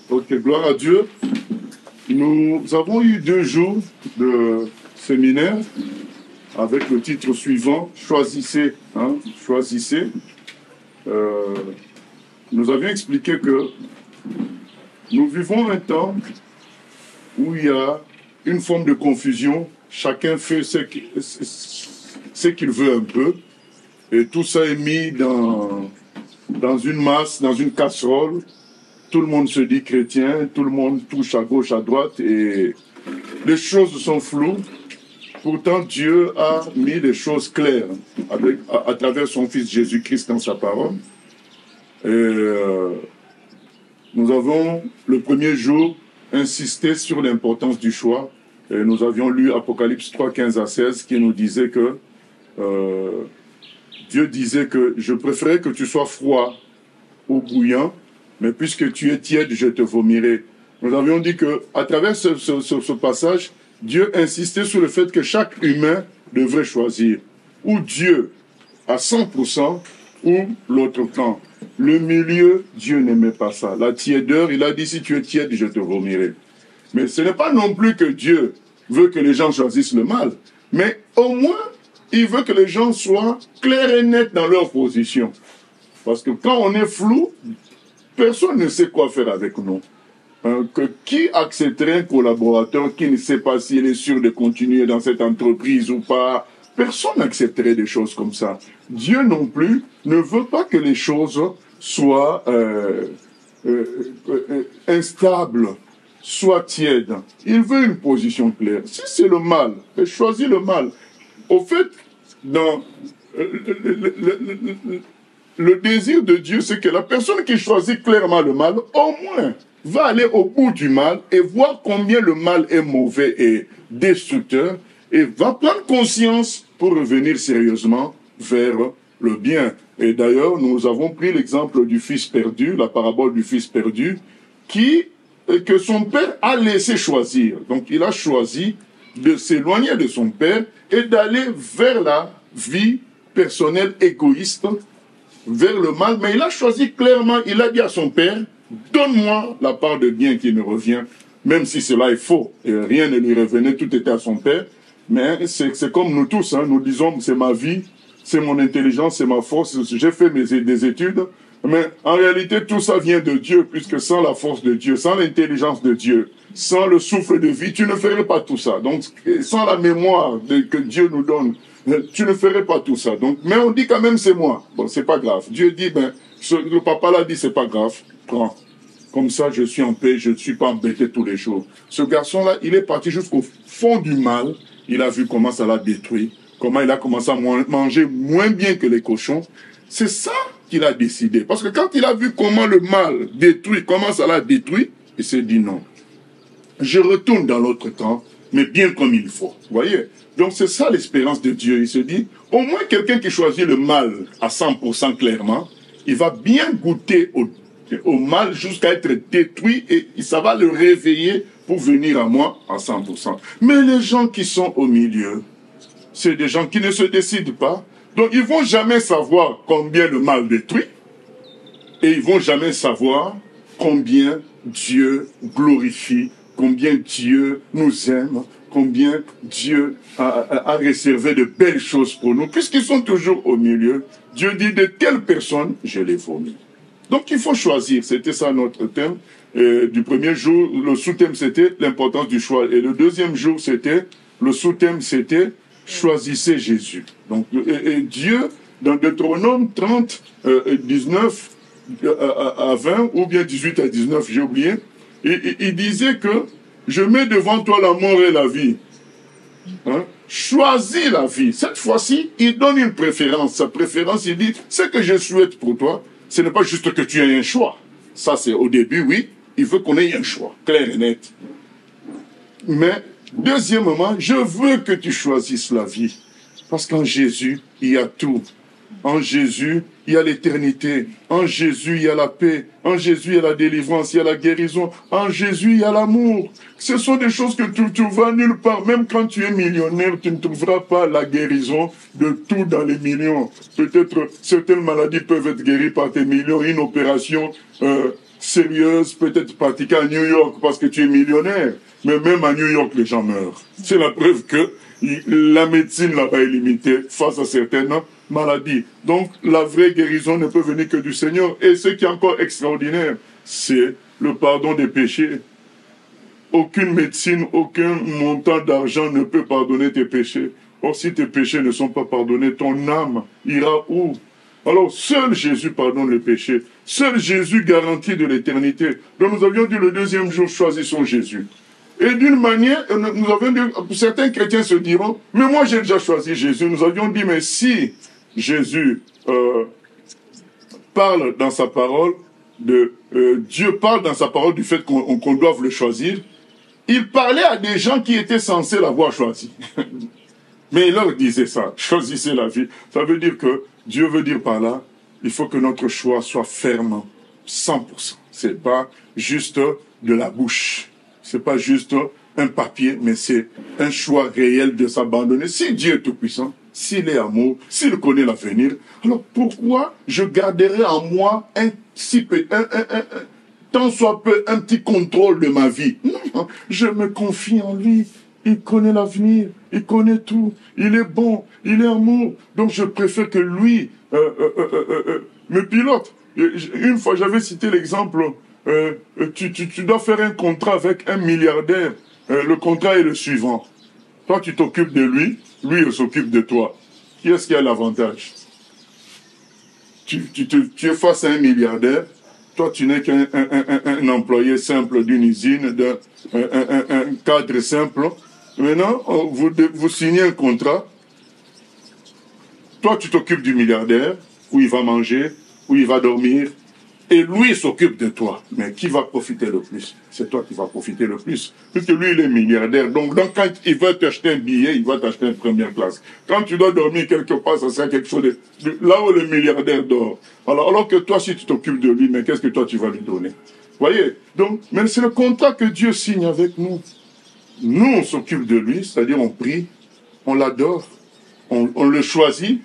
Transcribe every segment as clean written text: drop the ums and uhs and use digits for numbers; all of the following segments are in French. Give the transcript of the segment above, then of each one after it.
Ok, gloire à Dieu. Nous avons eu 2 jours de séminaire avec le titre suivant, Choisissez. Choisissez. Nous avions expliqué que nous vivons un temps où il y a une forme de confusion. Chacun fait ce qu'il veut un peu. Et tout ça est mis dans une masse, dans une casserole. Tout le monde se dit chrétien, tout le monde touche à gauche, à droite, et les choses sont floues. Pourtant, Dieu a mis les choses claires à travers son Fils Jésus-Christ dans sa parole. Et nous avons, le premier jour, insisté sur l'importance du choix. Et nous avions lu Apocalypse 3, 15 à 16, qui nous disait que Dieu disait que je préférais que tu sois froid ou bouillant, mais puisque tu es tiède, je te vomirai. Nous avions dit qu'à travers ce passage, Dieu insistait sur le fait que chaque humain devrait choisir ou Dieu à 100% ou l'autre camp. Le milieu, Dieu n'aimait pas ça. La tiédeur, il a dit si tu es tiède, je te vomirai. Mais ce n'est pas non plus que Dieu veut que les gens choisissent le mal, mais au moins, il veut que les gens soient clairs et nets dans leur position. Parce que quand on est flou, personne ne sait quoi faire avec nous. Qui accepterait un collaborateur qui ne sait pas s'il est sûr de continuer dans cette entreprise ou pas? Personne n'accepterait des choses comme ça. Dieu non plus ne veut pas que les choses soient instables, soient tièdes. Il veut une position claire. Si c'est le mal, choisis le mal. Au fait, dans le désir de Dieu, c'est que la personne qui choisit clairement le mal, au moins, va aller au bout du mal et voir combien le mal est mauvais et destructeur, et va prendre conscience pour revenir sérieusement vers le bien. Et d'ailleurs, nous avons pris l'exemple du fils perdu, la parabole du fils perdu, que son père a laissé choisir. Donc il a choisi de s'éloigner de son père et d'aller vers la vie personnelle égoïste, vers le mal, mais il a choisi clairement, il a dit à son père, donne-moi la part de bien qui me revient, même si cela est faux, et rien ne lui revenait, tout était à son père, mais c'est comme nous tous, nous disons, c'est ma vie, c'est mon intelligence, c'est ma force, j'ai fait des études, mais en réalité tout ça vient de Dieu, puisque sans la force de Dieu, sans l'intelligence de Dieu, sans le souffle de vie, tu ne ferais pas tout ça, donc sans la mémoire que Dieu nous donne, tu ne ferais pas tout ça. Donc, mais on dit quand même c'est moi. Bon, c'est pas grave. Dieu dit, le papa l'a dit, c'est pas grave. Prends. Comme ça, je suis en paix, je ne suis pas embêté tous les jours. Ce garçon-là, il est parti jusqu'au fond du mal. Il a vu comment ça l'a détruit, comment il a commencé à manger moins bien que les cochons. C'est ça qu'il a décidé. Parce que quand il a vu comment le mal détruit, comment ça l'a détruit, il s'est dit non. Je retourne dans l'autre camp, mais bien comme il faut. Vous voyez? Donc c'est ça l'espérance de Dieu. Il se dit, au moins quelqu'un qui choisit le mal à 100% clairement, il va bien goûter au mal jusqu'à être détruit et ça va le réveiller pour venir à moi à 100%. Mais les gens qui sont au milieu, c'est des gens qui ne se décident pas. Donc ils vont jamais savoir combien le mal détruit et ils vont jamais savoir combien Dieu glorifie, combien Dieu nous aime, combien Dieu a réservé de belles choses pour nous, puisqu'ils sont toujours au milieu. Dieu dit de telles personnes, je les vomis. Donc il faut choisir, c'était ça notre thème. Du premier jour, le sous-thème c'était l'importance du choix. Et le deuxième jour, le sous-thème c'était choisissez Jésus. Donc et Dieu, dans Deutéronome 30, 19 à 20, ou bien 18 à 19, j'ai oublié, il disait que je mets devant toi la mort et la vie. Choisis la vie. Cette fois-ci, il donne une préférence. Sa préférence, il dit, ce que je souhaite pour toi, ce n'est pas juste que tu aies un choix. Ça, c'est au début, oui. Il veut qu'on ait un choix, clair et net. Mais, deuxièmement, je veux que tu choisisses la vie. Parce qu'en Jésus, il y a tout. En Jésus, il y a l'éternité. En Jésus, il y a la paix. En Jésus, il y a la délivrance, il y a la guérison. En Jésus, il y a l'amour. Ce sont des choses que tu ne trouveras nulle part. Même quand tu es millionnaire, tu ne trouveras pas la guérison de tout dans les millions. Peut-être certaines maladies peuvent être guéries par tes millions. Une opération sérieuse, peut-être pratiquée à New York parce que tu es millionnaire. Mais même à New York, les gens meurent. C'est la preuve que la médecine là-bas est limitée face à certaines maladies. Donc, la vraie guérison ne peut venir que du Seigneur. Et ce qui est encore extraordinaire, c'est le pardon des péchés. Aucune médecine, aucun montant d'argent ne peut pardonner tes péchés. Or, si tes péchés ne sont pas pardonnés, ton âme ira où? Alors, seul Jésus pardonne les péchés. Seul Jésus garantit de l'éternité. Donc, nous avions dit le deuxième jour, choisissons Jésus. Et d'une manière, nous avions dit, certains chrétiens se diront, mais moi j'ai déjà choisi Jésus. Nous avions dit, mais si Jésus parle dans sa parole, Dieu parle dans sa parole du fait qu'on doive le choisir, il parlait à des gens qui étaient censés l'avoir choisi. Mais il leur disait ça, choisissez la vie. Ça veut dire que Dieu veut dire par là, il faut que notre choix soit ferme, 100%. C'est pas juste de la bouche. C'est pas juste un papier, mais c'est un choix réel de s'abandonner. Si Dieu est tout-puissant, s'il est amour, s'il connaît l'avenir, alors pourquoi je garderai en moi tant soit peu, un petit contrôle de ma vie? Non, je me confie en lui. Il connaît l'avenir, il connaît tout, il est bon, il est amour. Donc je préfère que lui me pilote. Une fois, j'avais cité l'exemple, tu dois faire un contrat avec un milliardaire. Le contrat est le suivant. Toi, tu t'occupes de lui, lui, il s'occupe de toi. Qui est-ce qui a l'avantage? Tu es face à un milliardaire. Toi, tu n'es qu'un employé simple d'une usine, un cadre simple. Maintenant, vous signez un contrat. Toi, tu t'occupes du milliardaire, où il va manger, où il va dormir, et lui s'occupe de toi. Mais qui va profiter le plus? C'est toi qui vas profiter le plus. Puisque lui, il est milliardaire. Donc quand il va t'acheter un billet, il va t'acheter une première classe. Quand tu dois dormir quelque part, ça sera quelque chose là où le milliardaire dort. Alors que toi, si tu t'occupes de lui, mais qu'est-ce que toi, tu vas lui donner? Voyez? Donc, mais c'est le contrat que Dieu signe avec nous. Nous, on s'occupe de lui, c'est-à-dire on prie, on l'adore, on le choisit,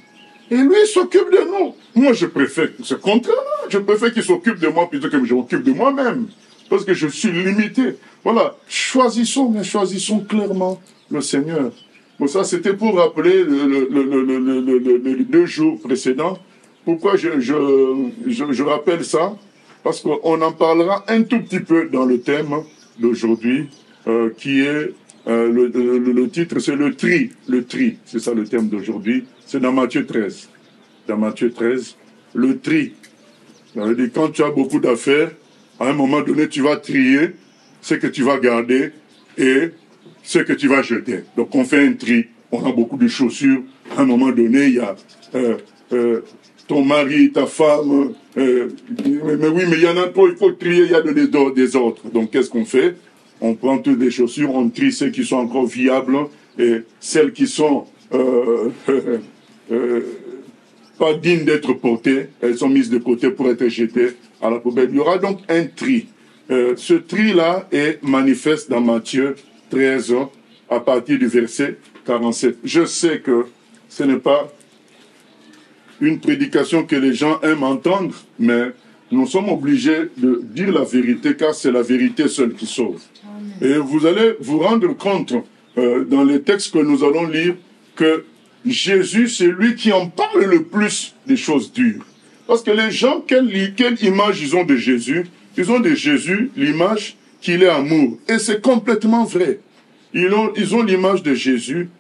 et lui, il s'occupe de nous. Moi, je préfère ce contrat-là. Je préfère qu'il s'occupe de moi plutôt que je m'occupe de moi-même. Parce que je suis limité. Voilà. Choisissons, mais choisissons clairement le Seigneur. Bon, ça, c'était pour rappeler les 2 jours précédents. Pourquoi je rappelle ça? Parce qu'on en parlera un tout petit peu dans le thème d'aujourd'hui, qui est, le titre, c'est le tri. Le tri, c'est ça le thème d'aujourd'hui. C'est dans Matthieu 13. Dans Matthieu 13, le tri. Ça veut dire, quand tu as beaucoup d'affaires, à un moment donné, tu vas trier ce que tu vas garder et ce que tu vas jeter. Donc, on fait un tri. On a beaucoup de chaussures. À un moment donné, il y a ton mari, ta femme. Mais oui, mais il y en a trop, il faut trier, il y a des autres. Donc, qu'est-ce qu'on fait? On prend toutes les chaussures, on trie celles qui sont encore viables et celles qui sont pas dignes d'être portées, elles sont mises de côté pour être jetées à la poubelle. Il y aura donc un tri. Ce tri-là est manifeste dans Matthieu 13, à partir du verset 47. Je sais que ce n'est pas une prédication que les gens aiment entendre, mais nous sommes obligés de dire la vérité, car c'est la vérité seule qui sauve. Et vous allez vous rendre compte, dans les textes que nous allons lire, que Jésus, c'est lui qui en parle le plus des choses dures. Parce que les gens, quelle image ils ont de Jésus? Ils ont de Jésus l'image qu'il est amour. Et c'est complètement vrai. Ils ont l'image de Jésus,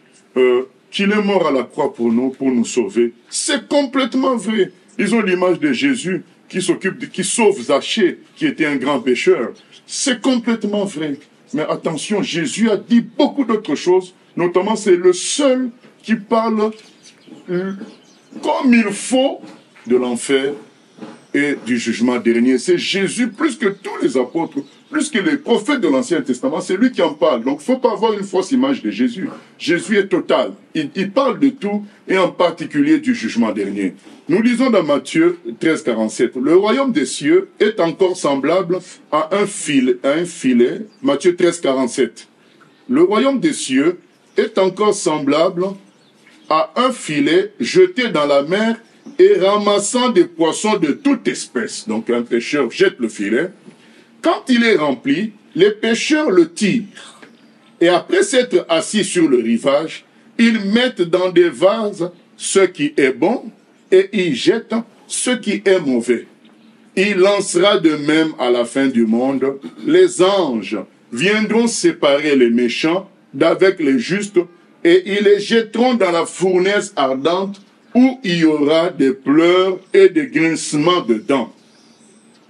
qu'il est mort à la croix pour nous sauver. C'est complètement vrai. Ils ont l'image de Jésus qui sauve Zachée, qui était un grand pécheur. C'est complètement vrai. Mais attention, Jésus a dit beaucoup d'autres choses, notamment c'est le seul qui parle comme il faut de l'enfer et du jugement dernier. C'est Jésus, plus que tous les apôtres, plus que les prophètes de l'Ancien Testament, c'est lui qui en parle. Donc il ne faut pas avoir une fausse image de Jésus. Jésus est total. Il parle de tout, et en particulier du jugement dernier. Nous lisons dans Matthieu 13, 47, « Le royaume des cieux est encore semblable à un filet. » Matthieu 13, 47. « Le royaume des cieux est encore semblable à un filet jeté dans la mer et ramassant des poissons de toute espèce. Donc un pêcheur jette le filet. Quand il est rempli, les pêcheurs le tirent. Et après s'être assis sur le rivage, ils mettent dans des vases ce qui est bon et ils jettent ce qui est mauvais. Il lancera de même à la fin du monde. Les anges viendront séparer les méchants d'avec les justes et ils les jetteront dans la fournaise ardente où il y aura des pleurs et des grincements de dents.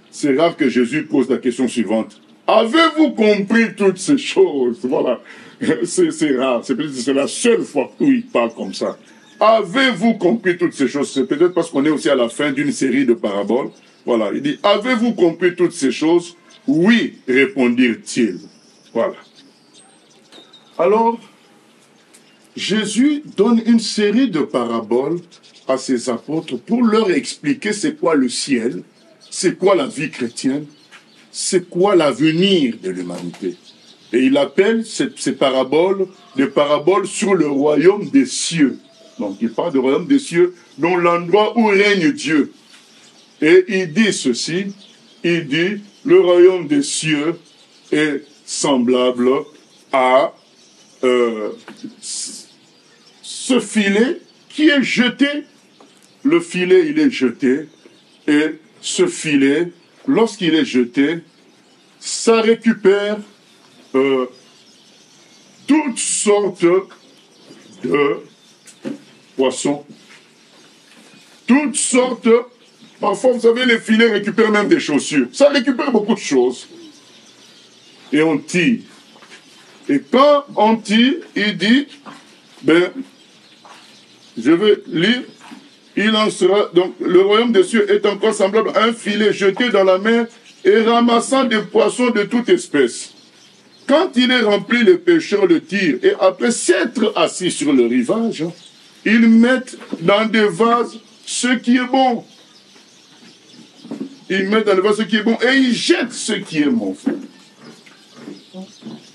C'est rare que Jésus pose la question suivante. Avez-vous compris toutes ces choses? Voilà, c'est rare. C'est la seule fois où il parle comme ça. Avez-vous compris toutes ces choses? C'est peut-être parce qu'on est aussi à la fin d'une série de paraboles. Voilà, il dit, avez-vous compris toutes ces choses? Oui, répondirent-ils. Voilà. Alors, Jésus donne une série de paraboles à ses apôtres pour leur expliquer c'est quoi le ciel, c'est quoi la vie chrétienne, c'est quoi l'avenir de l'humanité. Et il appelle ces paraboles des paraboles sur le royaume des cieux. Donc il parle du royaume des cieux, dont l'endroit où règne Dieu. Et il dit ceci, il dit, le royaume des cieux est semblable à ce filet qui est jeté. Le filet, il est jeté, et ce filet, lorsqu'il est jeté, ça récupère toutes sortes de poissons, toutes sortes. Parfois, vous savez, les filets récupèrent même des chaussures. Ça récupère beaucoup de choses. Et on tire. Et quand on tire, il dit, ben, je vais lire, il en sera, donc le royaume des cieux est encore semblable à un filet jeté dans la mer et ramassant des poissons de toute espèce. Quand il est rempli, les pêcheurs le tirent et après s'être assis sur le rivage, ils mettent dans des vases ce qui est bon. Ils mettent dans les vases ce qui est bon et ils jettent ce qui est mauvais.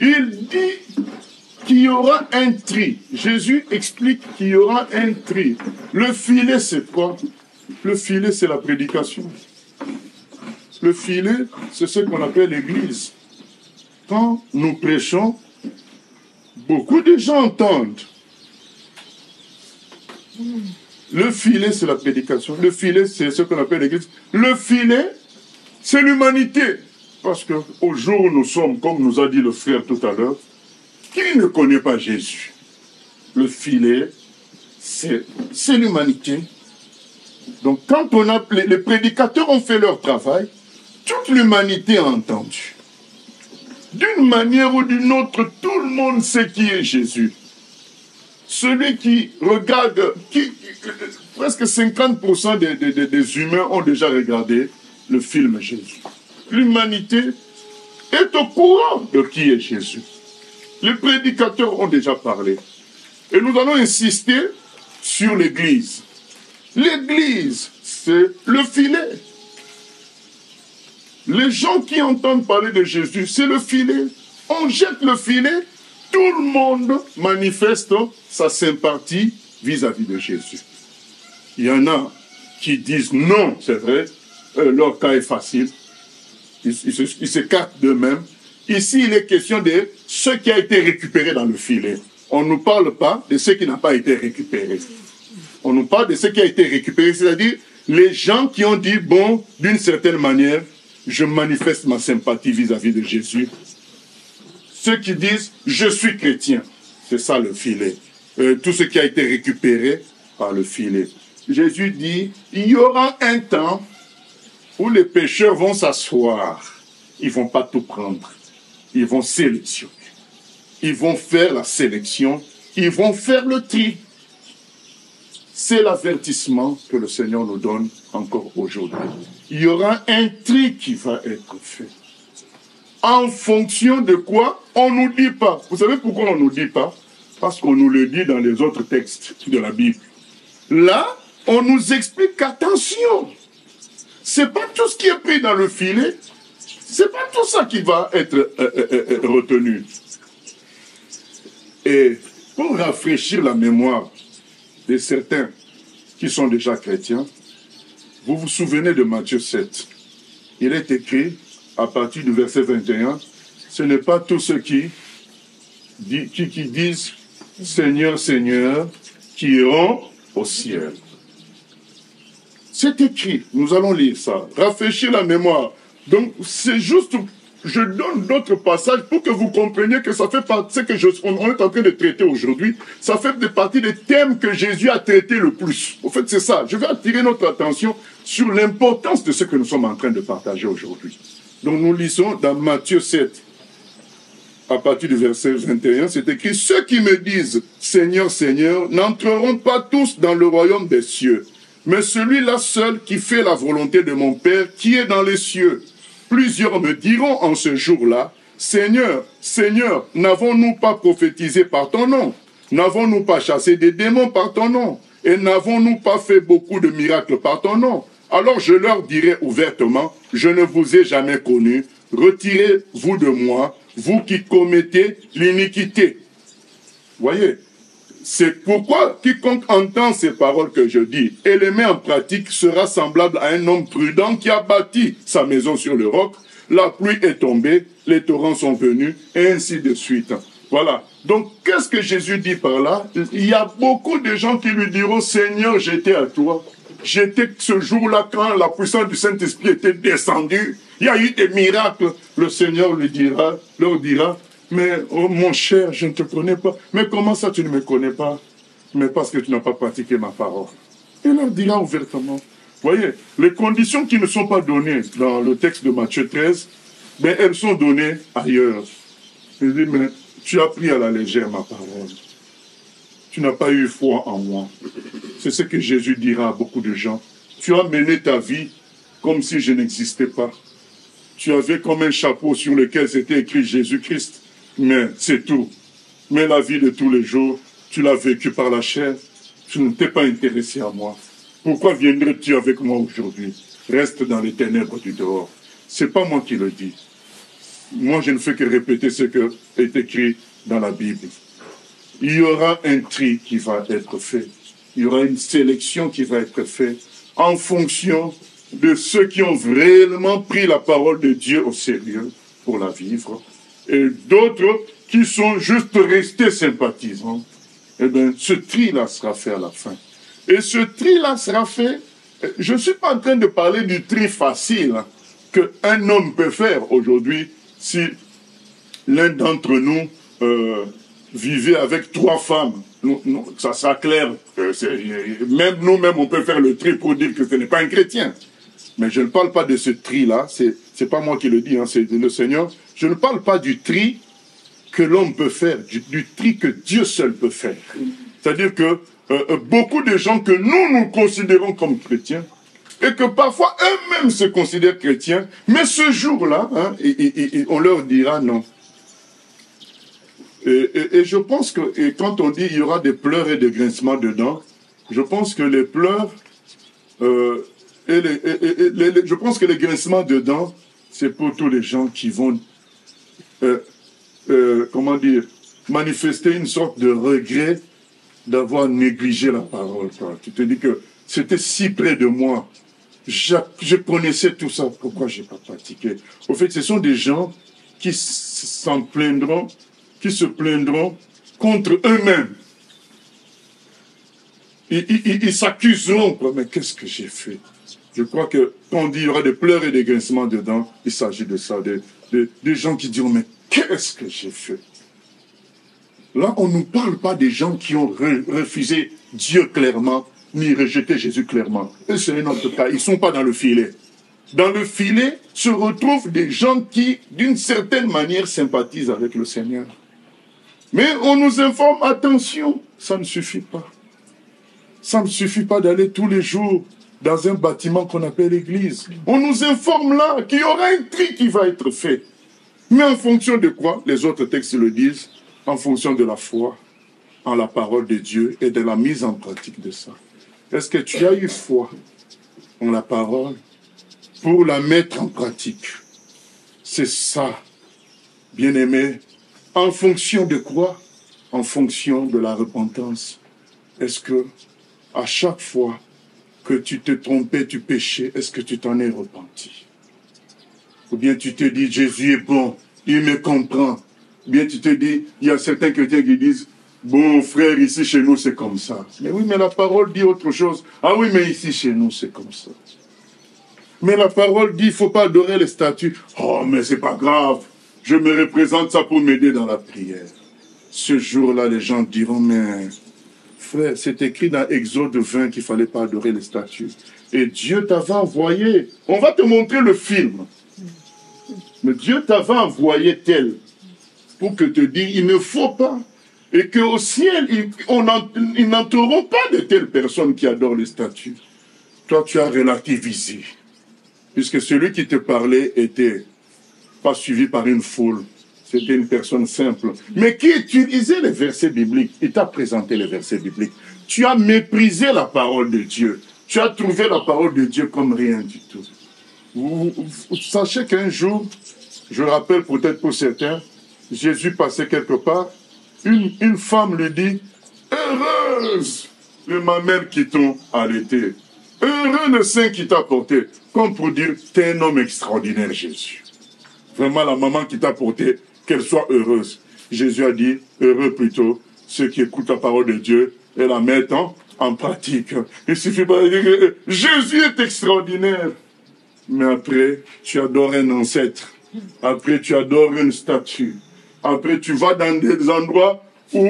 Il dit qu'il y aura un tri. Jésus explique qu'il y aura un tri. Le filet, c'est quoi? Le filet, c'est la prédication. Le filet, c'est ce qu'on appelle l'Église. Quand nous prêchons, beaucoup de gens entendent. Le filet, c'est la prédication. Le filet, c'est ce qu'on appelle l'Église. Le filet, c'est l'humanité. Parce qu'au jour où nous sommes, comme nous a dit le frère tout à l'heure, qui ne connaît pas Jésus? Le filet, c'est l'humanité. Donc quand les prédicateurs ont fait leur travail, toute l'humanité a entendu. D'une manière ou d'une autre, tout le monde sait qui est Jésus. Celui qui regarde, presque 50% des humains ont déjà regardé le film Jésus. L'humanité est au courant de qui est Jésus. Les prédicateurs ont déjà parlé. Et nous allons insister sur l'Église. L'Église, c'est le filet. Les gens qui entendent parler de Jésus, c'est le filet. On jette le filet, tout le monde manifeste sa sympathie vis-à-vis de Jésus. Il y en a qui disent non, c'est vrai, leur cas est facile. Ils s'écartent d'eux-mêmes. Ici, il est question de ce qui a été récupéré dans le filet. On ne nous parle pas de ce qui n'a pas été récupéré. On nous parle de ce qui a été récupéré, c'est-à-dire les gens qui ont dit, bon, d'une certaine manière, je manifeste ma sympathie vis-à-vis de Jésus. Ceux qui disent, je suis chrétien, c'est ça le filet. Tout ce qui a été récupéré par le filet. Jésus dit, il y aura un temps où les pécheurs vont s'asseoir. Ils ne vont pas tout prendre. Ils vont sélectionner. Ils vont faire la sélection. Ils vont faire le tri. C'est l'avertissement que le Seigneur nous donne encore aujourd'hui. Il y aura un tri qui va être fait. En fonction de quoi? On ne nous dit pas. Vous savez pourquoi on ne nous dit pas? Parce qu'on nous le dit dans les autres textes de la Bible. Là, on nous explique qu'attention, c'est pas tout ce qui est pris dans le filet, c'est pas tout ça qui va être retenu. Et pour rafraîchir la mémoire de certains qui sont déjà chrétiens, vous vous souvenez de Matthieu 7. Il est écrit, à partir du verset 21, ce n'est pas tous ceux qui disent « Seigneur, Seigneur » qui iront au ciel. C'est écrit, nous allons lire ça. Rafraîchir la mémoire. Donc, c'est juste, je donne d'autres passages pour que vous compreniez que ça fait partie, ce que on est en train de traiter aujourd'hui, ça fait partie des thèmes que Jésus a traités le plus. En fait, c'est ça. Je vais attirer notre attention sur l'importance de ce que nous sommes en train de partager aujourd'hui. Donc, nous lisons dans Matthieu 7, à partir du verset 21, c'est écrit « Ceux qui me disent « Seigneur, Seigneur » n'entreront pas tous dans le royaume des cieux, mais celui-là seul qui fait la volonté de mon Père qui est dans les cieux. Plusieurs me diront en ce jour-là « Seigneur, Seigneur, n'avons-nous pas prophétisé par ton nom? N'avons-nous pas chassé des démons par ton nom? Et n'avons-nous pas fait beaucoup de miracles par ton nom? Alors je leur dirai ouvertement « Je ne vous ai jamais connu, retirez-vous de moi, vous qui commettez l'iniquité. » Voyez, c'est pourquoi quiconque entend ces paroles que je dis et les met en pratique sera semblable à un homme prudent qui a bâti sa maison sur le roc. La pluie est tombée, les torrents sont venus, et ainsi de suite. Voilà. Donc, qu'est-ce que Jésus dit par là? Il y a beaucoup de gens qui lui diront, Seigneur, j'étais à toi. J'étais ce jour-là quand la puissance du Saint-Esprit était descendue. Il y a eu des miracles. Le Seigneur leur dira, mais oh, mon cher, je ne te connais pas. Mais comment ça tu ne me connais pas? Mais parce que tu n'as pas pratiqué ma parole. Il leur dira ouvertement. Voyez, les conditions qui ne sont pas données dans le texte de Matthieu 13, mais elles sont données ailleurs. Il dit, mais tu as pris à la légère ma parole. Tu n'as pas eu foi en moi. C'est ce que Jésus dira à beaucoup de gens. Tu as mené ta vie comme si je n'existais pas. Tu avais comme un chapeau sur lequel c'était écrit Jésus-Christ. Mais c'est tout. Mais la vie de tous les jours, tu l'as vécue par la chair. Tu ne t'es pas intéressé à moi. Pourquoi viendrais-tu avec moi aujourd'hui? Reste dans les ténèbres du dehors. C'est pas moi qui le dis. Moi, je ne fais que répéter ce qui est écrit dans la Bible. Il y aura un tri qui va être fait. Il y aura une sélection qui va être faite en fonction de ceux qui ont réellement pris la parole de Dieu au sérieux pour la vivre, et d'autres qui sont juste restés sympathisants. Eh bien, ce tri-là sera fait à la fin. Et ce tri-là sera fait, je ne suis pas en train de parler du tri facile qu'un homme peut faire aujourd'hui si l'un d'entre nous vivait avec 3 femmes. Ça sera clair. Même nous-mêmes, on peut faire le tri pour dire que ce n'est pas un chrétien. Mais je ne parle pas de ce tri-là. C'est pas moi qui le dis, hein, c'est le Seigneur. Je ne parle pas du tri que l'homme peut faire, du tri que Dieu seul peut faire. C'est-à-dire que beaucoup de gens que nous considérons comme chrétiens, et que parfois eux-mêmes se considèrent chrétiens, mais ce jour-là, hein, on leur dira non. Et je pense que quand on dit il y aura des pleurs et des grincements dedans, je pense que les pleurs je pense que les grincements dedans, c'est pour tous les gens qui vont comment dire, manifester une sorte de regret d'avoir négligé la parole. Tu te dis que c'était si près de moi. Je connaissais tout ça. Pourquoi je n'ai pas pratiqué? Au fait, ce sont des gens qui s'en plaindront, qui se plaindront contre eux-mêmes. Ils s'accuseront. Mais qu'est-ce que j'ai fait? Je crois que quand on dit qu'il y aura des pleurs et des grincements dedans, il s'agit de ça. Des gens qui diront, mais qu'est-ce que j'ai fait? Là, on ne nous parle pas des gens qui ont refusé Dieu clairement, ni rejeté Jésus clairement. Et c'est un autre cas. Ils ne sont pas dans le filet. Dans le filet se retrouvent des gens qui, d'une certaine manière, sympathisent avec le Seigneur. Mais on nous informe, attention, ça ne suffit pas. Ça ne suffit pas d'aller tous les jours dans un bâtiment qu'on appelle l'église. On nous informe là qu'il y aura un tri qui va être fait. Mais en fonction de quoi? Les autres textes le disent. En fonction de la foi en la parole de Dieu et de la mise en pratique de ça. Est-ce que tu as eu foi en la parole pour la mettre en pratique? C'est ça, bien-aimé. En fonction de quoi? En fonction de la repentance. Est-ce que à chaque fois que tu te trompais, tu péchais, est-ce que tu t'en es repenti? Ou bien tu te dis, Jésus est bon, il me comprend. Ou bien tu te dis, il y a certains chrétiens qui disent, bon frère, ici chez nous c'est comme ça. Mais oui, mais la parole dit autre chose. Ah oui, mais ici chez nous c'est comme ça. Mais la parole dit, il ne faut pas adorer les statues. Oh, mais c'est pas grave. Je me représente ça pour m'aider dans la prière. Ce jour-là, les gens diront, mais frère, c'est écrit dans Exode 20 qu'il ne fallait pas adorer les statues. Et Dieu t'avait envoyé. On va te montrer le film. Mais Dieu t'avait envoyé tel pour que te dire, il ne faut pas. Et qu'au ciel, ils n'entreront pas de telles personnes qui adorent les statues. Toi, tu as relativisé. Puisque celui qui te parlait était pas suivi par une foule. C'était une personne simple. Mais qui utilisait les versets bibliques. Il t'a présenté les versets bibliques. Tu as méprisé la parole de Dieu. Tu as trouvé la parole de Dieu comme rien du tout. Vous sachez qu'un jour, je rappelle peut-être pour certains, Jésus passait quelque part, une femme lui dit, heureuse les mamelles qui t'ont allaité, heureux le sein qui t'a porté, comme pour dire, t'es un homme extraordinaire, Jésus. Vraiment, la maman qui t'a porté, qu'elle soit heureuse. Jésus a dit, heureux plutôt, ceux qui écoutent la parole de Dieu et la mettent en pratique. Il suffit pas de dire, Jésus est extraordinaire. Mais après, tu adores un ancêtre. Après, tu adores une statue. Après, tu vas dans des endroits où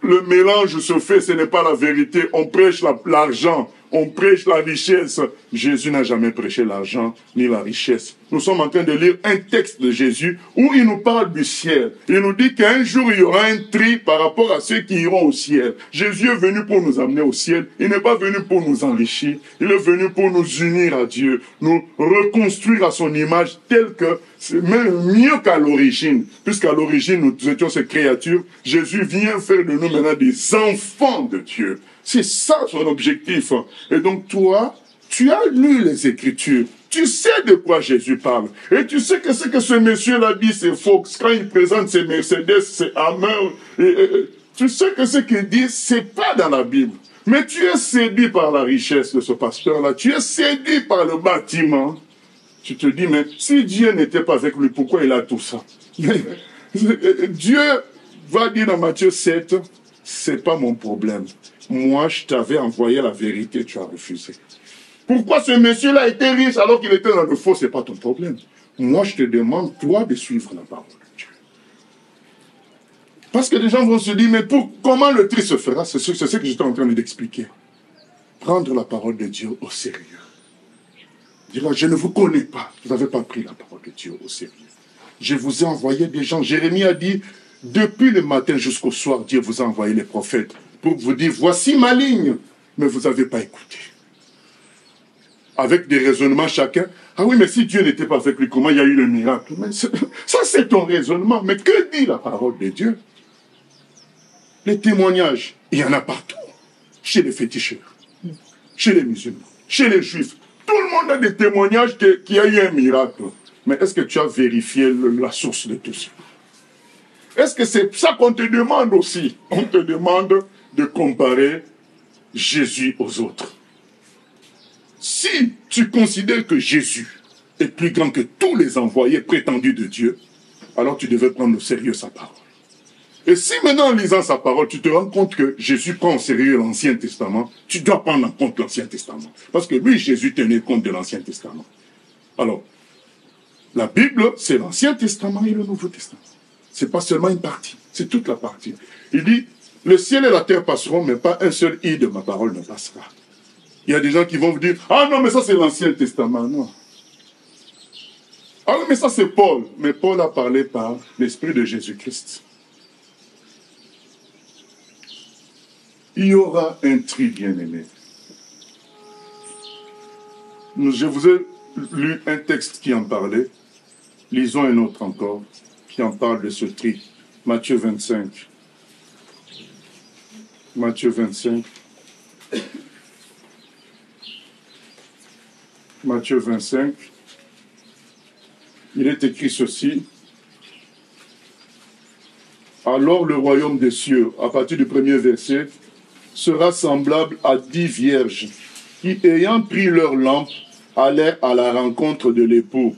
le mélange se fait, ce n'est pas la vérité. On prêche l'argent, on prêche la richesse. Jésus n'a jamais prêché l'argent ni la richesse. Nous sommes en train de lire un texte de Jésus où il nous parle du ciel. Il nous dit qu'un jour, il y aura un tri par rapport à ceux qui iront au ciel. Jésus est venu pour nous amener au ciel. Il n'est pas venu pour nous enrichir. Il est venu pour nous unir à Dieu, nous reconstruire à son image telle que c'est même mieux qu'à l'origine. Puisqu'à l'origine, nous étions ces créatures, Jésus vient faire de nous maintenant des enfants de Dieu. C'est ça son objectif. Et donc toi, tu as lu les Écritures. Tu sais de quoi Jésus parle. Et tu sais que ce que ce monsieur-là dit, c'est faux. Quand il présente ses Mercedes, c'est Hammer. Tu sais que ce qu'il dit, c'est pas dans la Bible. Mais tu es séduit par la richesse de ce pasteur-là. Tu es séduit par le bâtiment. Tu te dis, mais si Dieu n'était pas avec lui, pourquoi il a tout ça? Dieu va dire dans Matthieu 7, c'est pas mon problème. Moi, je t'avais envoyé la vérité, tu as refusé. Pourquoi ce monsieur-là était riche alors qu'il était dans le faux, c'est pas ton problème. Moi, je te demande, toi, de suivre la parole de Dieu. Parce que les gens vont se dire, mais comment le tri se fera? C'est ce que j'étais en train d'expliquer. Prendre la parole de Dieu au sérieux. Dire, je ne vous connais pas. Vous n'avez pas pris la parole de Dieu au sérieux. Je vous ai envoyé des gens. Jérémie a dit, depuis le matin jusqu'au soir, Dieu vous a envoyé les prophètes pour vous dire, voici ma ligne. Mais vous n'avez pas écouté. Avec des raisonnements chacun. Ah oui, mais si Dieu n'était pas avec lui, comment il y a eu le miracle? Mais ça, c'est ton raisonnement. Mais que dit la parole de Dieu? Les témoignages, il y en a partout. Chez les féticheurs, chez les musulmans, chez les juifs. Tout le monde a des témoignages qu'il y a eu un miracle. Mais est-ce que tu as vérifié la source de tout ça? Est-ce que c'est ça qu'on te demande aussi? On te demande de comparer Jésus aux autres. Si tu considères que Jésus est plus grand que tous les envoyés prétendus de Dieu, alors tu devais prendre au sérieux sa parole. Et si maintenant en lisant sa parole, tu te rends compte que Jésus prend au sérieux l'Ancien Testament, tu dois prendre en compte l'Ancien Testament. Parce que lui, Jésus tenait compte de l'Ancien Testament. Alors, la Bible, c'est l'Ancien Testament et le Nouveau Testament. C'est pas seulement une partie, c'est toute la partie. Il dit, le ciel et la terre passeront, mais pas un seul i de ma parole ne passera. Il y a des gens qui vont vous dire, ah non, mais ça c'est l'Ancien Testament. Non. Ah oui, mais ça c'est Paul. Mais Paul a parlé par l'Esprit de Jésus-Christ. Il y aura un tri, bien-aimé. Je vous ai lu un texte qui en parlait. Lisons un autre encore, qui en parle de ce tri. Matthieu 25. Matthieu 25. Matthieu 25. Il est écrit ceci. Alors le royaume des cieux, à partir du premier verset, sera semblable à 10 vierges qui, ayant pris leur lampe, allèrent à la rencontre de l'époux.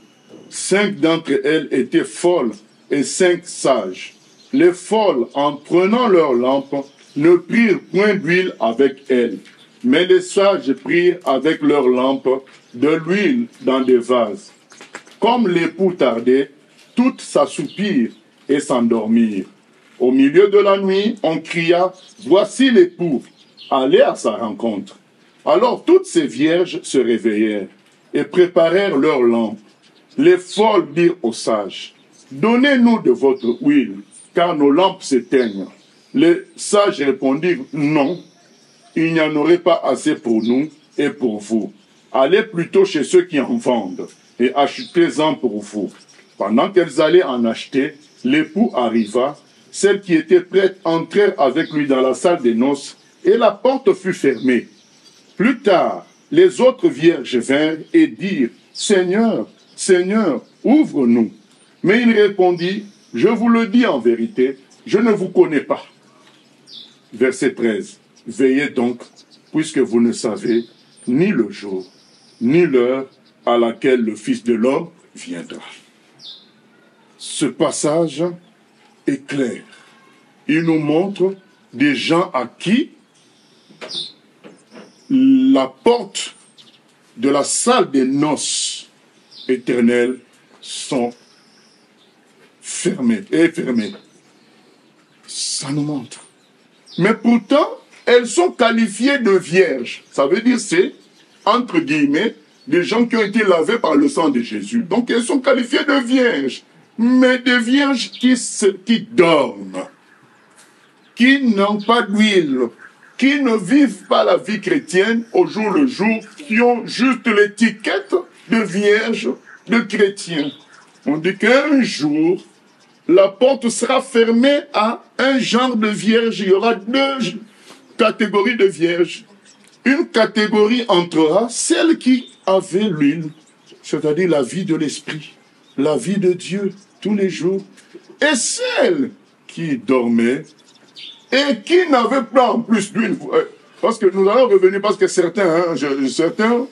5 d'entre elles étaient folles et 5 sages. Les folles, en prenant leur lampe, ne prirent point d'huile avec elles, mais les sages prirent avec leur lampe de l'huile dans des vases. Comme l'époux tardait, toutes s'assoupirent et s'endormirent. Au milieu de la nuit, on cria, « Voici l'époux, allez à sa rencontre. » Alors toutes ces vierges se réveillèrent et préparèrent leurs lampes. Les folles dirent aux sages, « Donnez-nous de votre huile, car nos lampes s'éteignent. » Les sages répondirent, « Non, il n'y en aurait pas assez pour nous et pour vous. Allez plutôt chez ceux qui en vendent et achetez-en pour vous. » Pendant qu'elles allaient en acheter, l'époux arriva. Celles qui étaient prêtes entrèrent avec lui dans la salle des noces et la porte fut fermée. Plus tard, les autres vierges vinrent et dirent, « Seigneur, Seigneur, ouvre-nous. » Mais il répondit, « Je vous le dis en vérité, je ne vous connais pas. » Verset 13. Veillez donc, puisque vous ne savez ni le jour, ni l'heure à laquelle le Fils de l'homme viendra. Ce passage est clair. Il nous montre des gens à qui la porte de la salle des noces éternelles sont fermées et fermées. Ça nous montre. Mais pourtant, elles sont qualifiées de vierges. Ça veut dire c'est, entre guillemets, des gens qui ont été lavés par le sang de Jésus. Donc elles sont qualifiées de vierges. Mais des vierges qui dorment, qui n'ont pas d'huile, qui ne vivent pas la vie chrétienne au jour le jour, qui ont juste l'étiquette de vierges, de chrétiens. On dit qu'un jour, la porte sera fermée à un genre de vierge. Il y aura 2 catégories de vierges. Une catégorie entrera, celle qui avait l'huile, c'est-à-dire la vie de l'esprit, la vie de Dieu tous les jours, et celle qui dormait et qui n'avait pas en plus d'huile. Parce que nous allons revenir, parce que certains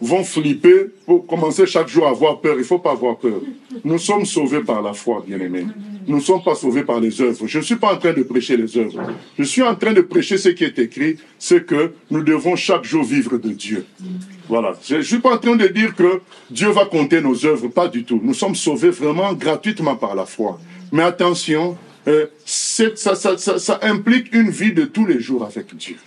vont flipper pour commencer chaque jour à avoir peur. Il ne faut pas avoir peur. Nous sommes sauvés par la foi, bien-aimés. Nous ne sommes pas sauvés par les œuvres. Je ne suis pas en train de prêcher les œuvres. Je suis en train de prêcher ce qui est écrit, c'est que nous devons chaque jour vivre de Dieu. Voilà. Je ne suis pas en train de dire que Dieu va compter nos œuvres, pas du tout. Nous sommes sauvés vraiment gratuitement par la foi. Mais attention, ça implique une vie de tous les jours avec Dieu.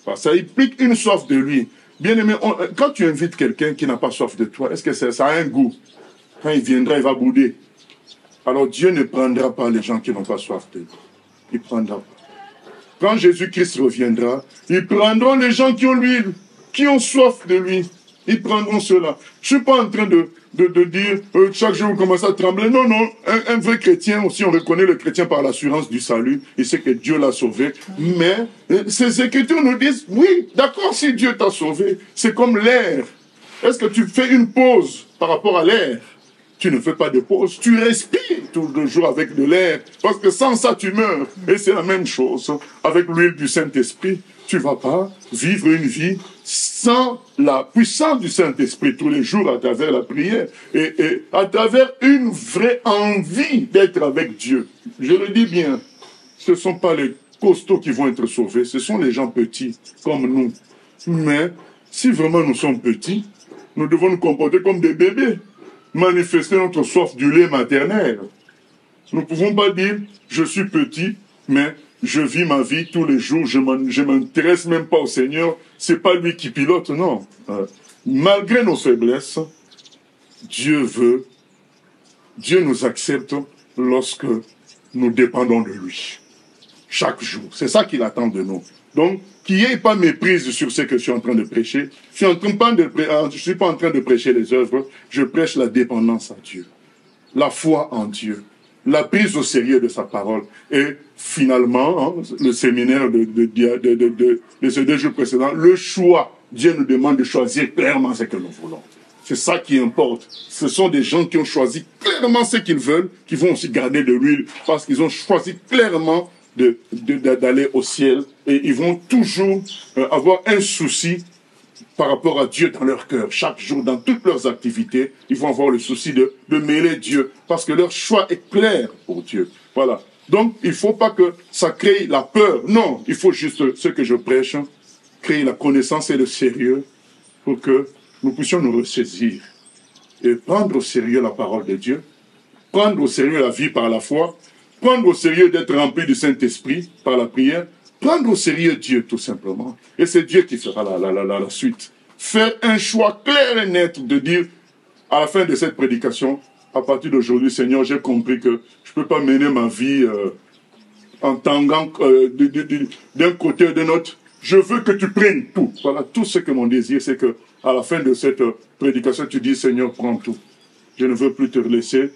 Enfin, ça implique une soif de lui. Bien aimé, quand tu invites quelqu'un qui n'a pas soif de toi, est-ce que ça a un goût? Quand il viendra, il va bouder. Alors Dieu ne prendra pas les gens qui n'ont pas soif de lui. Il prendra pas. Quand Jésus-Christ reviendra, ils prendront les gens qui ont l'huile, qui ont soif de lui. Ils prendront cela. Je ne suis pas en train de dire chaque jour vous commencez à trembler. Non, non. Un vrai chrétien aussi, on reconnaît le chrétien par l'assurance du salut. Il sait que Dieu l'a sauvé. Mais ces écritures nous disent, oui, d'accord, si Dieu t'a sauvé, c'est comme l'air. Est-ce que tu fais une pause par rapport à l'air? Tu ne fais pas de pause. Tu respires tout le jour avec de l'air. Parce que sans ça, tu meurs. Et c'est la même chose avec l'huile du Saint-Esprit. Tu ne vas pas vivre une vie sans la puissance du Saint-Esprit tous les jours à travers la prière et à travers une vraie envie d'être avec Dieu. Je le dis bien, ce ne sont pas les costauds qui vont être sauvés, ce sont les gens petits comme nous. Mais si vraiment nous sommes petits, nous devons nous comporter comme des bébés, manifester notre soif du lait maternel. Nous ne pouvons pas dire, je suis petit, mais je vis ma vie tous les jours, je m'intéresse même pas au Seigneur, c'est pas lui qui pilote, non. Malgré nos faiblesses, Dieu nous accepte lorsque nous dépendons de lui. Chaque jour, c'est ça qu'il attend de nous. Donc, qu'il n'y ait pas méprise sur ce que je suis en train de prêcher. Je ne suis pas en train de prêcher les œuvres, je prêche la dépendance à Dieu, la foi en Dieu, la prise au sérieux de sa parole. Et finalement, le séminaire de ces 2 jours précédents, le choix. Dieu nous demande de choisir clairement ce que nous voulons. C'est ça qui importe. Ce sont des gens qui ont choisi clairement ce qu'ils veulent, qui vont aussi garder de l'huile, parce qu'ils ont choisi clairement d'aller au ciel. Et ils vont toujours avoir un souci par rapport à Dieu dans leur cœur. Chaque jour, dans toutes leurs activités, ils vont avoir le souci de mêler Dieu, parce que leur choix est clair pour Dieu. Voilà. Donc, il ne faut pas que ça crée la peur. Non, il faut juste, ce que je prêche, créer la connaissance et le sérieux pour que nous puissions nous ressaisir et prendre au sérieux la parole de Dieu, prendre au sérieux la vie par la foi, prendre au sérieux d'être rempli du Saint-Esprit par la prière, prendre au sérieux Dieu tout simplement. Et c'est Dieu qui fera la suite. Faire un choix clair et net de dire à la fin de cette prédication, à partir d'aujourd'hui, Seigneur, j'ai compris que je ne peux pas mener ma vie en tangant d'un côté ou d'un autre. Je veux que tu prennes tout. Voilà, tout ce que mon désir, c'est que à la fin de cette prédication, tu dis, Seigneur, prends tout. Je ne veux plus te laisser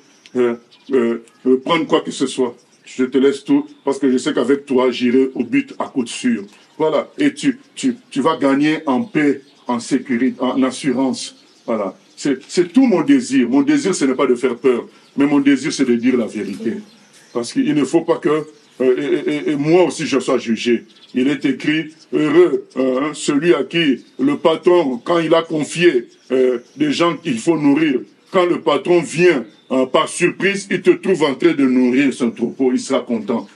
prendre quoi que ce soit. Je te laisse tout, parce que je sais qu'avec toi, j'irai au but à coup sûr. Voilà, et tu vas gagner en paix, en sécurité, en assurance. Voilà. C'est tout mon désir. Mon désir, ce n'est pas de faire peur, mais mon désir, c'est de dire la vérité. Parce qu'il ne faut pas que, et moi aussi, je sois jugé. Il est écrit, heureux celui à qui le patron, quand il a confié des gens qu'il faut nourrir, quand le patron vient par surprise, il te trouve en train de nourrir son troupeau, il sera content.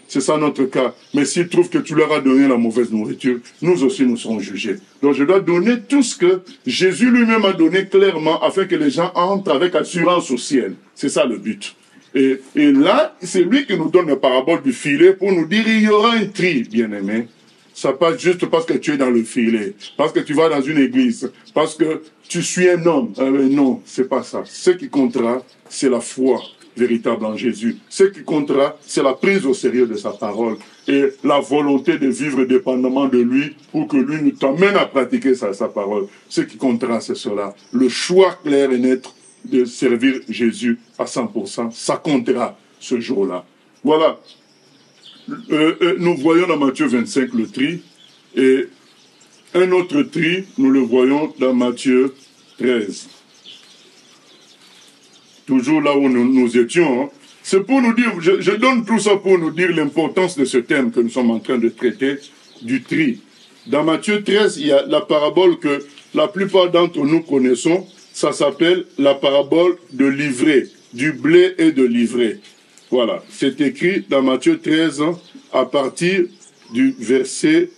C'est ça notre cas. Mais s'il trouve que tu leur as donné la mauvaise nourriture, nous aussi nous serons jugés. Donc je dois donner tout ce que Jésus lui-même a donné clairement afin que les gens entrent avec assurance au ciel. C'est ça le but. Et là, c'est lui qui nous donne la parabole du filet pour nous dire il y aura un tri, bien-aimé. Ça passe juste parce que tu es dans le filet, parce que tu vas dans une église, parce que tu suis un homme. Non, c'est pas ça. Ce qui comptera, c'est la foi véritable en Jésus. Ce qui comptera, c'est la prise au sérieux de sa parole et la volonté de vivre dépendamment de lui pour que lui nous t'amène à pratiquer sa parole. Ce qui comptera, c'est cela. Le choix clair et net de servir Jésus à 100%, ça comptera ce jour-là. Voilà. Nous voyons dans Matthieu 25 le tri, et un autre tri, nous le voyons dans Matthieu 13. Toujours là où nous étions. Hein. C'est pour nous dire, je donne tout ça pour nous dire l'importance de ce thème que nous sommes en train de traiter, du tri. Dans Matthieu 13, il y a la parabole que la plupart d'entre nous connaissons, ça s'appelle la parabole de l'ivraie, du blé et de l'ivraie. Voilà, c'est écrit dans Matthieu 13, à partir du verset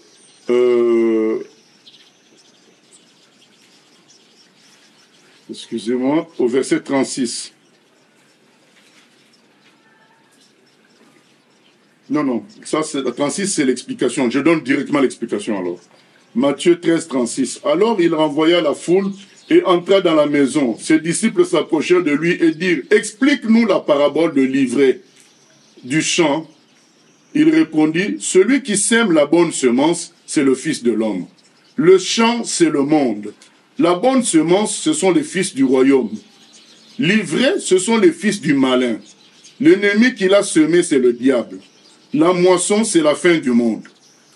excusez-moi, au verset 36. Non, ça c'est 36, c'est l'explication. Je donne directement l'explication alors. Matthieu 13, 36. Alors il renvoya la foule et entra dans la maison. Ses disciples s'approchèrent de lui et dirent, explique-nous la parabole de l'ivraie du champ. Il répondit, celui qui sème la bonne semence, c'est le Fils de l'homme. Le champ, c'est le monde. La bonne semence, ce sont les fils du royaume. L'ivraie, ce sont les fils du malin. L'ennemi qui l'a semé, c'est le diable. La moisson, c'est la fin du monde.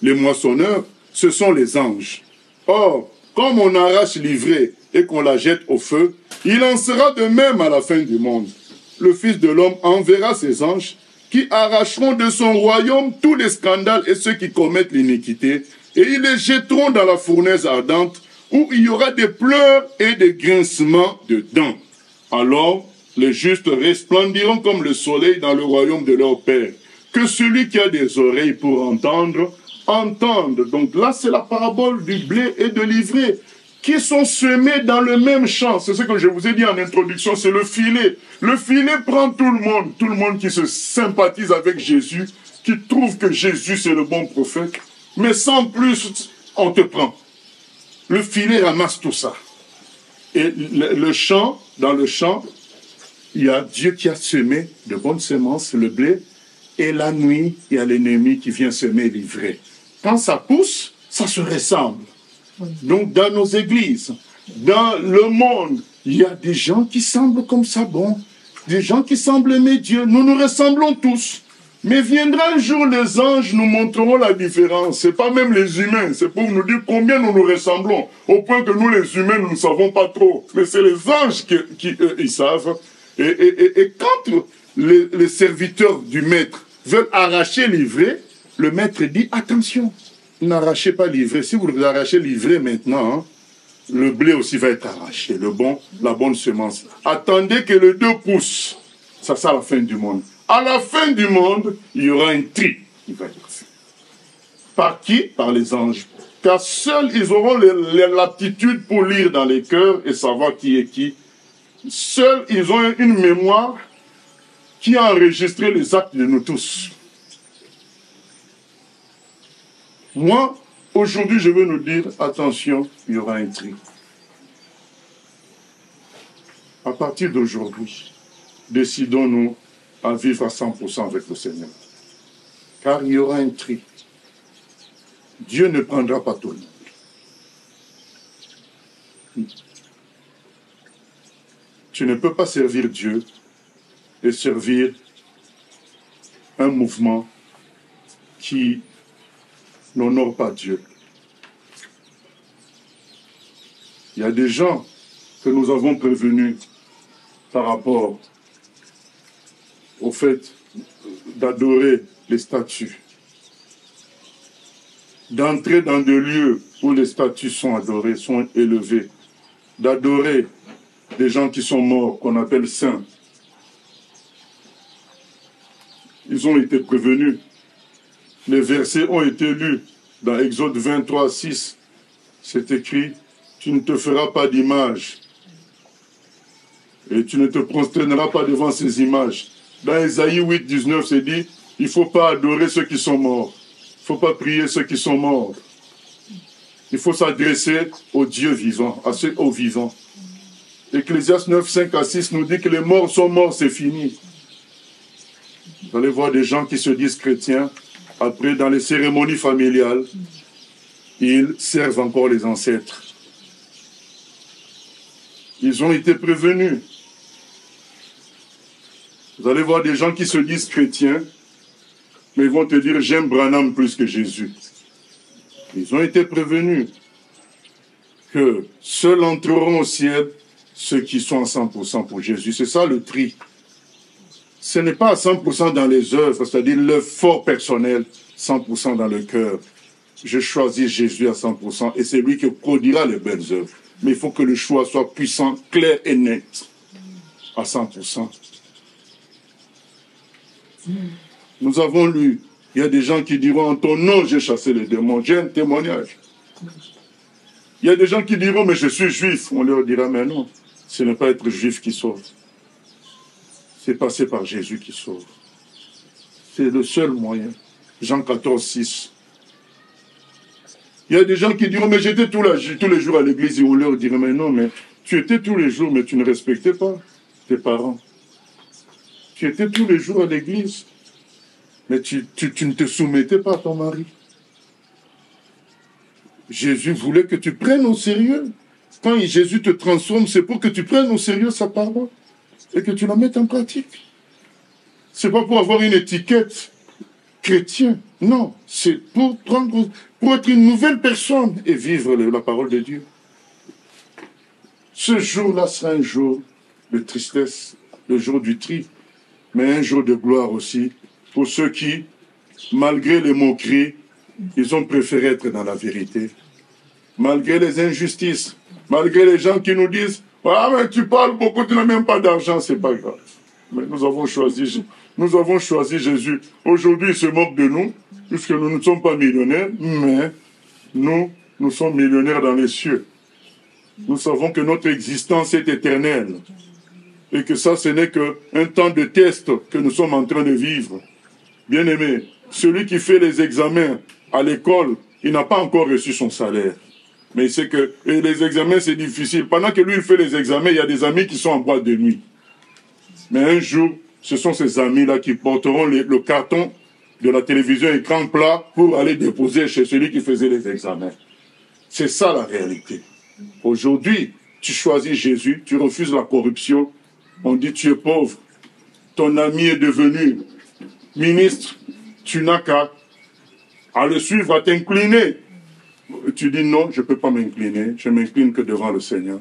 Les moissonneurs, ce sont les anges. Or, comme on arrache l'ivraie et qu'on la jette au feu, il en sera de même à la fin du monde. Le Fils de l'homme enverra ses anges qui arracheront de son royaume tous les scandales et ceux qui commettent l'iniquité, et ils les jetteront dans la fournaise ardente, où il y aura des pleurs et des grincements de dents. Alors, les justes resplendiront comme le soleil dans le royaume de leur Père. Que celui qui a des oreilles pour entendre, entende. Donc là, c'est la parabole du blé et de l'ivraie, qui sont semés dans le même champ. C'est ce que je vous ai dit en introduction, c'est le filet. Le filet prend tout le monde qui se sympathise avec Jésus, qui trouve que Jésus c'est le bon prophète, mais sans plus, on te prend. Le filet ramasse tout ça. Et le champ, dans le champ, il y a Dieu qui a semé de bonnes semences, le blé, et la nuit, il y a l'ennemi qui vient semer l'ivraie. Quand ça pousse, ça se ressemble. Donc, dans nos églises, dans le monde, il y a des gens qui semblent comme ça bons, des gens qui semblent aimer Dieu. Nous nous ressemblons tous. Mais viendra un jour, les anges nous montreront la différence. Ce n'est pas même les humains, c'est pour nous dire combien nous nous ressemblons. Au point que nous, les humains, nous ne savons pas trop. Mais c'est les anges qui eux, ils savent. Et quand les serviteurs du maître veulent arracher l'ivraie, le maître dit, attention, n'arrachez pas l'ivraie. Si vous arrachez l'ivraie maintenant, hein, le blé aussi va être arraché, la bonne semence. Attendez que les deux poussent. Ça, c'est la fin du monde. À la fin du monde, il y aura un tri qui va être fait. Par qui? Par les anges. Car seuls, ils auront l'aptitude pour lire dans les cœurs et savoir qui est qui. Seuls, ils ont une mémoire qui a enregistré les actes de nous tous. Moi, aujourd'hui, je veux nous dire, attention, il y aura un tri. À partir d'aujourd'hui, décidons-nous à vivre à 100% avec le Seigneur. Car il y aura un tri. Dieu ne prendra pas tout le monde. Tu ne peux pas servir Dieu et servir un mouvement qui n'honore pas Dieu. Il y a des gens que nous avons prévenus par rapport au fait d'adorer les statues, d'entrer dans des lieux où les statues sont adorées, sont élevées, d'adorer des gens qui sont morts, qu'on appelle saints. Ils ont été prévenus. Les versets ont été lus dans Exode 23, 6. C'est écrit, tu ne te feras pas d'image et tu ne te prosterneras pas devant ces images. Dans Ésaïe 8, 19, c'est dit, il ne faut pas adorer ceux qui sont morts. Il ne faut pas prier ceux qui sont morts. Il faut s'adresser aux dieux vivants, à ceux aux vivants. Ecclésiaste 9, 5 à 6 nous dit que les morts sont morts, c'est fini. Vous allez voir des gens qui se disent chrétiens, après dans les cérémonies familiales, ils servent encore les ancêtres. Ils ont été prévenus. Vous allez voir des gens qui se disent chrétiens, mais ils vont te dire, j'aime Branham plus que Jésus. Ils ont été prévenus que seuls entreront au ciel ceux qui sont à 100% pour Jésus. C'est ça le tri. Ce n'est pas à 100% dans les œuvres, c'est-à-dire l'effort personnel, 100% dans le cœur. Je choisis Jésus à 100% et c'est lui qui produira les belles œuvres. Mais il faut que le choix soit puissant, clair et net, à 100%. Nous avons lu, il y a des gens qui diront, en ton nom, j'ai chassé les démons. J'ai un témoignage. Il y a des gens qui diront, mais je suis juif. On leur dira, mais non, ce n'est pas être juif qui sauve. C'est passer par Jésus qui sauve. C'est le seul moyen. Jean 14, 6. Il y a des gens qui diront, mais j'étais tous les jours à l'église, et on leur dirait, mais non, mais tu étais tous les jours, mais tu ne respectais pas tes parents. Tu étais tous les jours à l'église, mais tu ne te soumettais pas à ton mari. Jésus voulait que tu prennes au sérieux. Quand Jésus te transforme, c'est pour que tu prennes au sérieux sa parole et que tu la mettes en pratique. C'est pas pour avoir une étiquette chrétien. Non, c'est pour être une nouvelle personne et vivre la parole de Dieu. Ce jour-là sera un jour de tristesse, le jour du tri, mais un jour de gloire aussi pour ceux qui, malgré les moqueries, ils ont préféré être dans la vérité. Malgré les injustices, malgré les gens qui nous disent « Ah, mais tu parles beaucoup, tu n'as même pas d'argent, c'est pas grave. » Mais nous avons choisi Jésus. Aujourd'hui, il se moque de nous, puisque nous ne sommes pas millionnaires, mais nous sommes millionnaires dans les cieux. Nous savons que notre existence est éternelle. Et que ça, ce n'est qu'un temps de test que nous sommes en train de vivre. Bien-aimé, celui qui fait les examens à l'école, il n'a pas encore reçu son salaire. Mais il sait que les examens, c'est difficile. Pendant que lui, il fait les examens, il y a des amis qui sont en boîte de nuit. Mais un jour, ce sont ces amis-là qui porteront le carton de la télévision écran plat pour aller déposer chez celui qui faisait les examens. C'est ça la réalité. Aujourd'hui, tu choisis Jésus, tu refuses la corruption. On dit tu es pauvre. Ton ami est devenu ministre. Tu n'as qu'à le suivre, à t'incliner. Tu dis non, je ne peux pas m'incliner. Je m'incline que devant le Seigneur.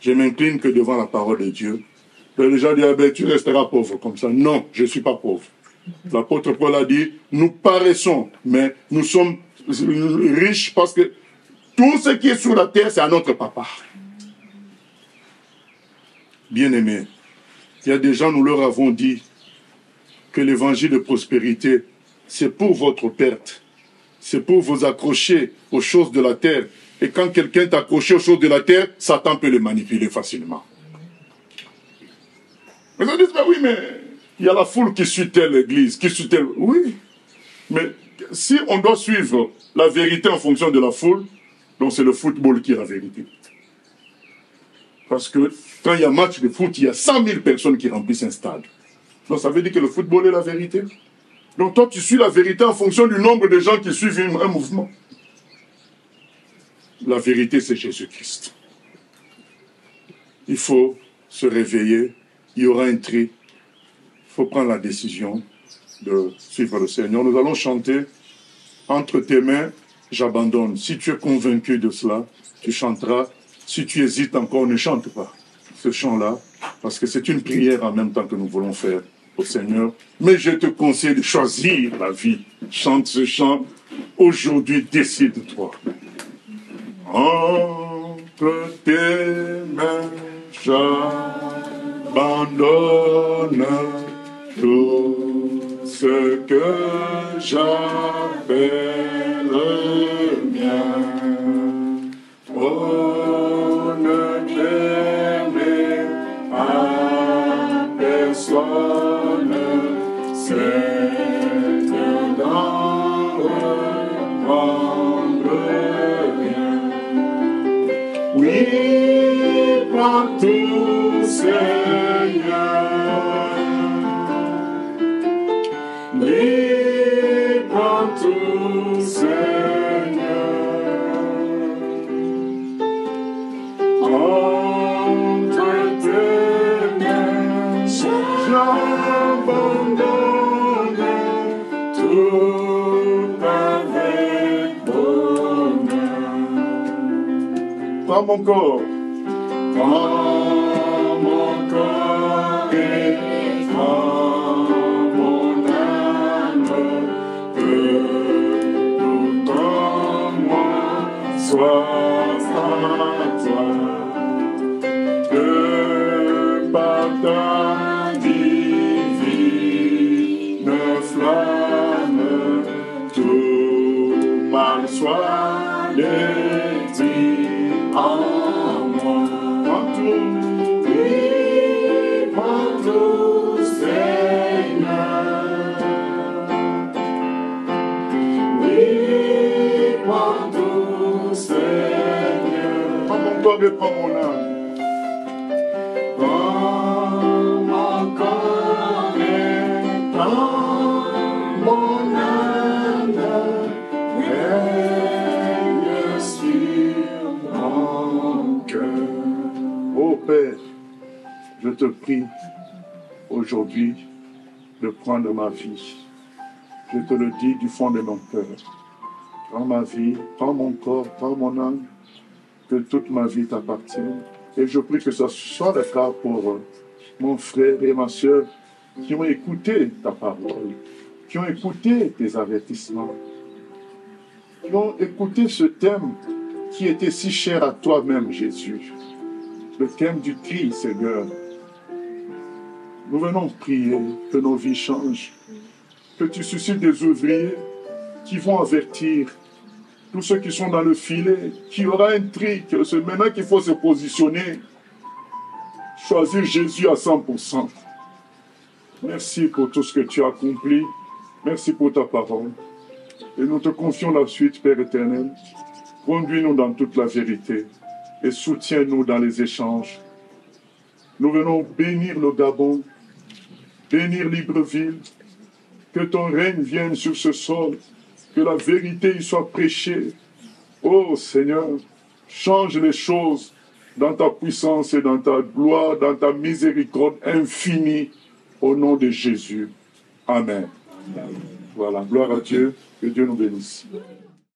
Je m'incline que devant la parole de Dieu. Les gens disent, ah ben, tu resteras pauvre comme ça. Non, je ne suis pas pauvre. L'apôtre Paul a dit, nous paraissons, mais nous sommes riches parce que Tout ce qui est sur la terre, c'est à notre papa. Bien-aimés, il y a des gens, nous leur avons dit que l'évangile de prospérité, c'est pour votre perte. C'est pour vous accrocher aux choses de la terre. Et quand quelqu'un est accroché aux choses de la terre, Satan peut le manipuler facilement. Mais ils disent, ben oui, mais il y a la foule qui suit telle église, qui suit telle... Oui, mais si on doit suivre la vérité en fonction de la foule, donc c'est le football qui est la vérité. Parce que quand il y a match de foot, il y a 100 000 personnes qui remplissent un stade. Donc ça veut dire que le football est la vérité. Donc toi, tu suis la vérité en fonction du nombre de gens qui suivent un mouvement. La vérité, c'est Jésus-Christ. Il faut se réveiller. Il y aura un tri. Il faut prendre la décision de suivre le Seigneur. Nous allons chanter « Entre tes mains, j'abandonne ». Si tu es convaincu de cela, tu chanteras. Si tu hésites encore, ne chante pas ce chant-là, parce que c'est une prière en même temps que nous voulons faire au Seigneur. Mais je te conseille de choisir la vie. Chante ce chant. Aujourd'hui, décide-toi. Entre tes mains, j'abandonne tout ce que j'appelle mien. Oh, ne permets à personne, c'est d'en reprendre rien. Oui, prends tout, Seigneur. Oui, prends tout, Seigneur. Entre tes mains, j'abandonne tout avec bonheur. Prends mon corps. Prends mon corps et prends mon âme, que tout en moi soit à toi, que par ta divine flamme, tout mal soit détruit en moi. Prends tout, oui, prends tout, Seigneur. Oui, prends tout, Seigneur. Prends mon corps et prends mon âme. Prends mon corps et prends mon âme. Règne sur mon cœur. Ô Père, je te prie aujourd'hui de prendre ma vie. Je te le dis du fond de mon cœur. Prends ma vie, prends mon corps, prends mon âme, que toute ma vie t'appartienne. Et je prie que ce soit le cas pour mon frère et ma soeur qui ont écouté ta parole, qui ont écouté tes avertissements, qui ont écouté ce thème qui était si cher à toi-même, Jésus. Le thème du cri, Seigneur. Nous venons prier que nos vies changent, que tu suscites des ouvriers qui vont avertir tous ceux qui sont dans le filet, qu'il y aura un tri, que c'est maintenant qu'il faut se positionner, choisir Jésus à 100%. Merci pour tout ce que tu as accompli. Merci pour ta parole. Et nous te confions la suite, Père éternel. Conduis-nous dans toute la vérité et soutiens-nous dans les échanges. Nous venons bénir le Gabon, bénir Libreville, que ton règne vienne sur ce sol, que la vérité y soit prêchée. Oh Seigneur, change les choses dans ta puissance et dans ta gloire, dans ta miséricorde infinie, au nom de Jésus. Amen. Voilà, gloire à Dieu, que Dieu nous bénisse.